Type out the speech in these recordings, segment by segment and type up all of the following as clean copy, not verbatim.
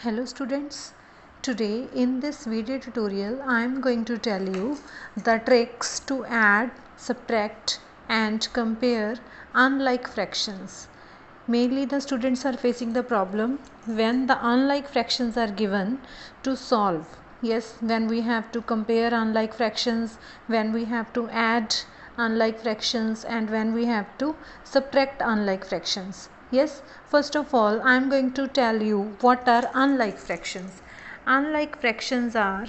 Hello students, today in this video tutorial I am going to tell you the tricks to add, subtract and compare unlike fractions. Mainly the students are facing the problem when the unlike fractions are given to solve. Yes, when we have to compare unlike fractions, when we have to add unlike fractions and when we have to subtract unlike fractions. Yes, first of all I am going to tell you what are unlike fractions. Unlike fractions are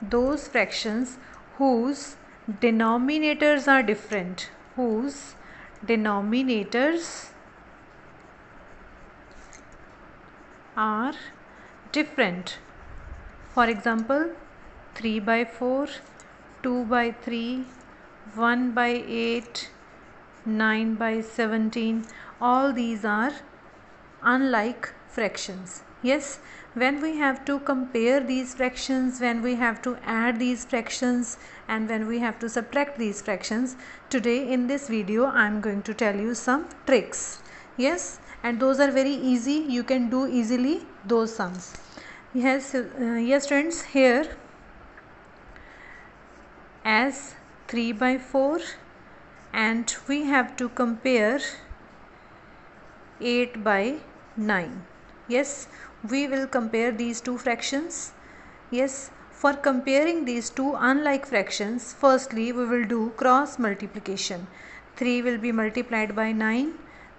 those fractions whose denominators are different, whose denominators are different. For example, 3 by 4, 2 by 3, 1 by 8, 9 by 17, all these are unlike fractions. Yes, when we have to compare these fractions, when we have to add these fractions and when we have to subtract these fractions, today in this video I am going to tell you some tricks. Yes, and those are very easy, you can do easily those sums. Yes, friends, here as 3 by 4 and we have to compare 8 by 9. Yes, we will compare these two fractions. Yes, for comparing these two unlike fractions, firstly we will do cross multiplication. 3 will be multiplied by 9.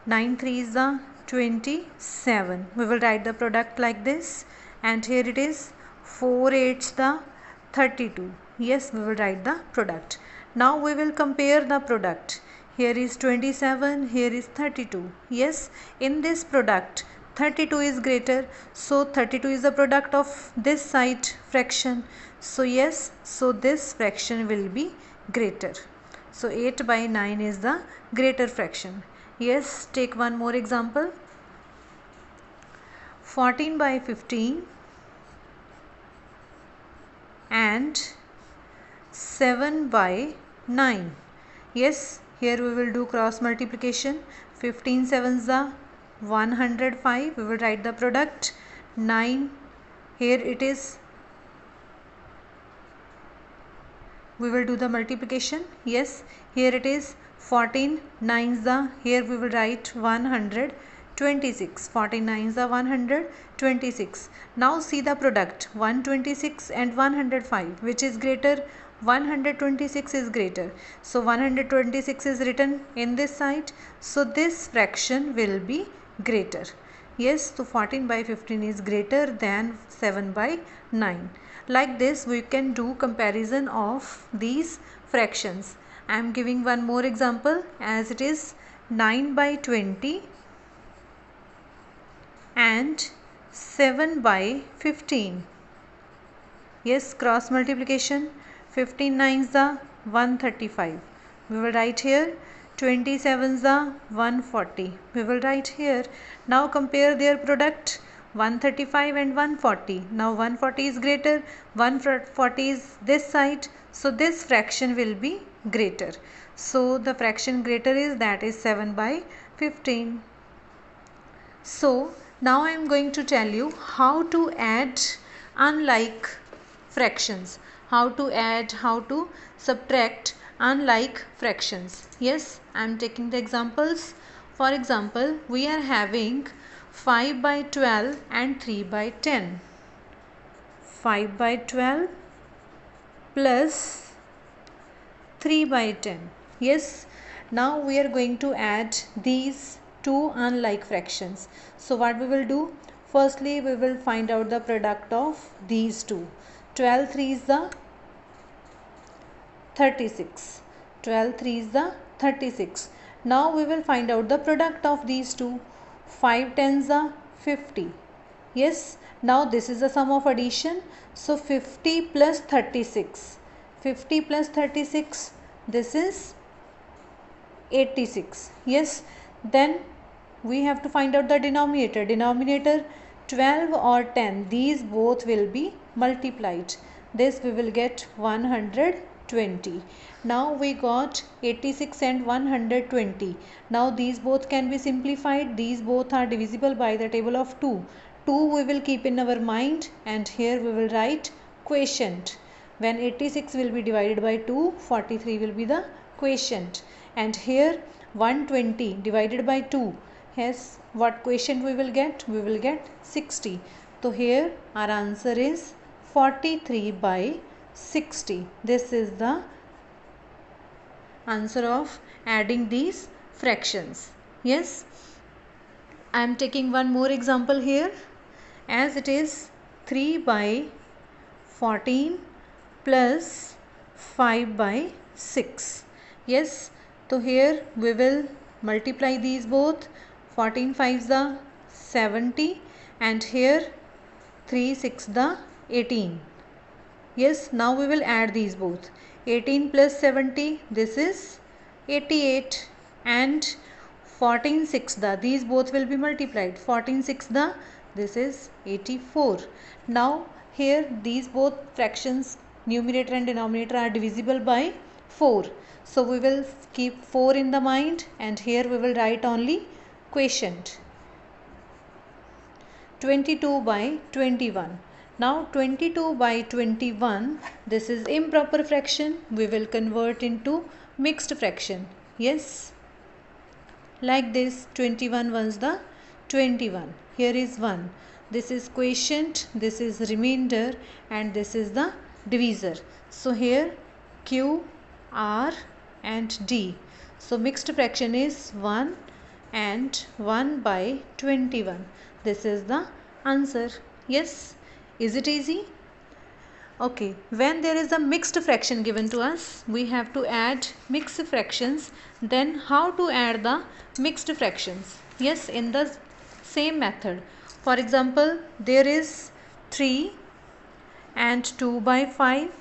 9 3 is the 27. We will write the product like this, and here it is 4 8 the 32. Yes, we will write the product. Now we will compare the product. Here is 27, here is 32. Yes, in this product 32 is greater, so 32 is the product of this side fraction. So yes, so this fraction will be greater. So 8 by 9 is the greater fraction. Yes, take one more example. 14 by 15 and 7 by 9. Yes, here we will do cross multiplication. 15 sevens are 105. We will write the product. 9, here it is. We will do the multiplication. Yes, here it is 14 9s are, here we will write 126. 14 9s are 126. Now see the product 126 and 105, which is greater? 126 is greater. So 126 is written in this side. So this fraction will be greater. Yes, so 14 by 15 is greater than 7 by 9. Like this we can do comparison of these fractions. I am giving one more example, as it is 9 by 20 and 7 by 15. Yes, cross multiplication. 15 9s are 135. We will write here 27s are 140. We will write here. Now compare their product. 135 and 140. Now 140 is greater, 140 is this side, so this fraction will be greater. So the fraction greater is, that is 7 by 15. So now I am going to tell you how to add unlike fractions, how to add, how to subtract unlike fractions. Yes, I am taking the examples. For example, we are having 5 by 12 and 3 by 10. 5 by 12 plus 3 by 10. Yes, now we are going to add these two unlike fractions. So what we will do? Firstly, we will find out the product of these two. 12 3 is the 36. 12 3 is the 36. Now we will find out the product of these two. 5 10s are 50. Yes, now this is the sum of addition. So 50 plus 36. 50 plus 36, this is 86. Yes, then we have to find out the denominator. Denominator 12 or 10, these both will be multiplied. This we will get 100 20. Now we got 86 and 120. Now these both can be simplified. These both are divisible by the table of 2. 2 we will keep in our mind, and here we will write quotient. When 86 will be divided by 2, 43 will be the quotient. And here 120 divided by 2. Yes, what quotient we will get? We will get 60. So here our answer is 43 by 60. This is the answer of adding these fractions. Yes, I am taking one more example here, as it is 3 by 14 plus 5 by 6. Yes, so here we will multiply these both. 14 5s the 70, and here 3 6 the 18. Yes, now we will add these both. 18 plus 70, this is 88, and 14 6 the, these both will be multiplied. 14 6 the, this is 84. Now here these both fractions, numerator and denominator, are divisible by 4. So we will keep 4 in the mind, and here we will write only quotient. 22 by 21. Now 22 by 21, this is improper fraction. We will convert into mixed fraction. Yes, like this, 21 ones the 21. Here is 1. This is quotient, this is remainder, and this is the divisor. So here Q, R and D. So mixed fraction is 1 and 1 by 21. This is the answer. Yes, is it easy? Okay, when there is a mixed fraction given to us, we have to add mixed fractions. Then how to add the mixed fractions? Yes, in the same method. For example, there is 3 and 2 by 5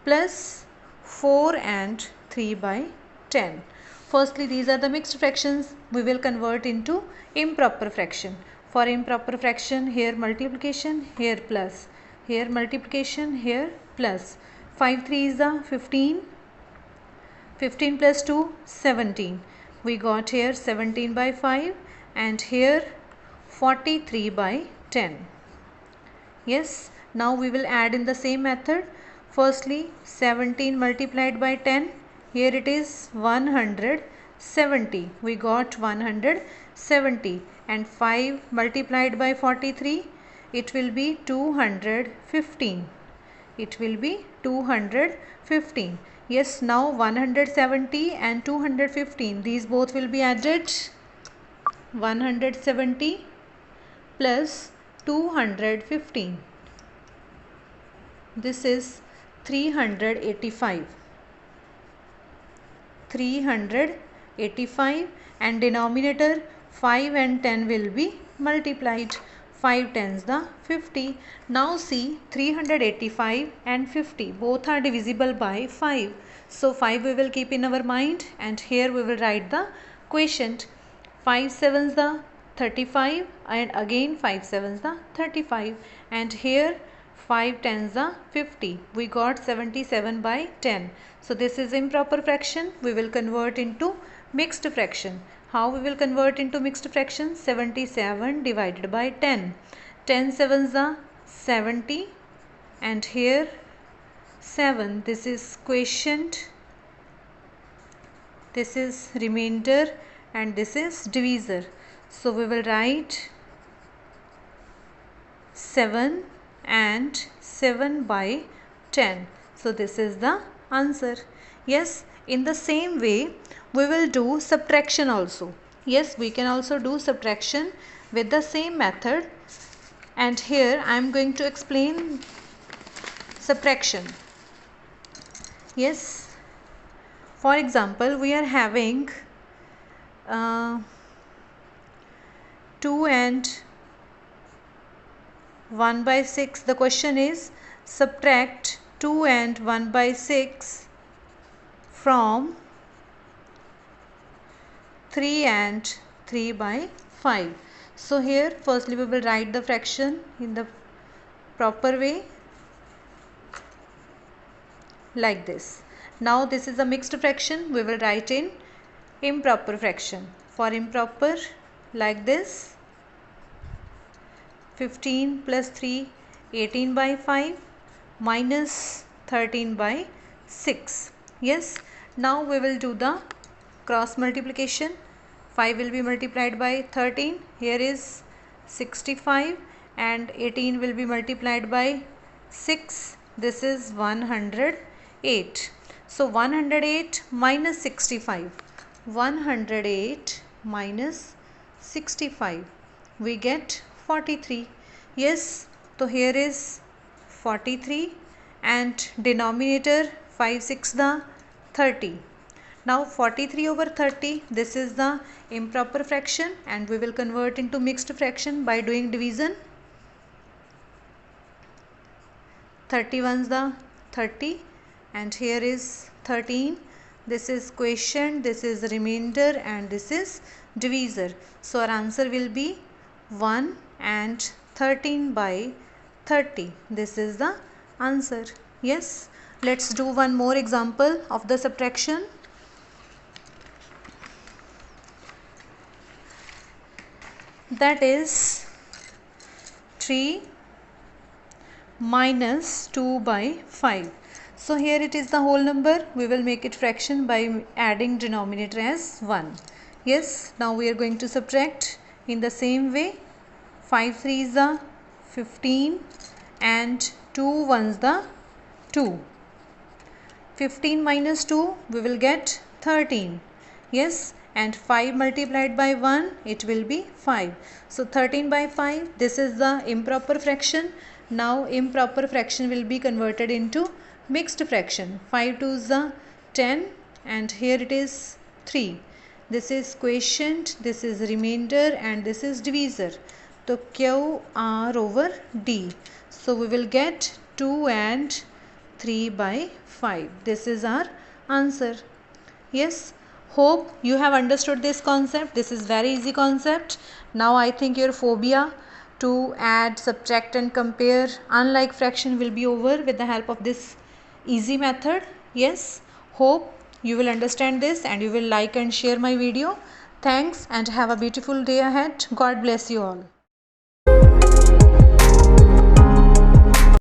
plus 4 and 3 by 10. Firstly, these are the mixed fractions. We will convert into improper fraction. For improper fraction, here multiplication, here plus. Here multiplication, here plus. 5 3 is the 15. 15 plus 2, 17. We got here 17 by 5, and here 43 by 10. Yes, now we will add in the same method. Firstly, 17 multiplied by 10. Here it is 170. We got 170. And 5 multiplied by 43. It will be 215. It will be 215. Yes, now 170 and 215. These both will be added. 170 plus 215. This is 385. 385, and denominator 5 and 10 will be multiplied. 5 tens the 50. Now see, 385 and 50 both are divisible by 5. So 5 we will keep in our mind, and here we will write the quotient. 5 sevens the 35, and again 5 sevens the 35, and here 5 tens the 50. We got 77 by 10. So this is improper fraction. We will convert into mixed fraction. How we will convert into mixed fraction? 77 divided by 10. 10 sevens the 70, and here 7. This is quotient, this is remainder, and this is divisor. So we will write 7 and 7 by 10. So this is the answer. Yes, in the same way we will do subtraction also. Yes, we can also do subtraction with the same method, and here I am going to explain subtraction. Yes, for example, we are having 2 and 1 by 6. The question is, subtract 2 and 1 by 6 from 3 and 3 by 5. So here firstly we will write the fraction in the proper way, like this. Now this is a mixed fraction. We will write in improper fraction. For improper, like this, 15 plus 3, 18 by 5 minus 13 by 6. Yes, now we will do the cross multiplication. 5 will be multiplied by 13. Here is 65 and 18 will be multiplied by 6. This is 108. So 108 minus 65. 108 minus 65. We get 43. Yes, so here is 43 and denominator 5 6 the 30. Now 43 over 30, this is the improper fraction and we will convert into mixed fraction by doing division. 31 the 30 and here is 13. This is quotient, this is remainder and this is divisor. So our answer will be 1 and 13 by 30. This is the answer. Yes, let's do one more example of the subtraction. That is 3 minus 2 by 5. So here it is the whole number. We will make it fraction by adding denominator as 1. Yes, now we are going to subtract in the same way. 5 3 is the 15 and 2 1s the 2. 15 minus 2 we will get 13. Yes, and 5 multiplied by 1 it will be 5. So 13 by 5, this is the improper fraction. Now improper fraction will be converted into mixed fraction. 5 2 is the 10 and here it is 3. This is quotient, this is remainder and this is divisor. So Q R over D. So we will get 2 and 3 by 5. This is our answer. Yes, hope you have understood this concept. This is very easy concept. Now I think your phobia to add, subtract and compare unlike fraction will be over with the help of this easy method. Yes, hope you will understand this and you will like and share my video. Thanks and have a beautiful day ahead. God bless you all.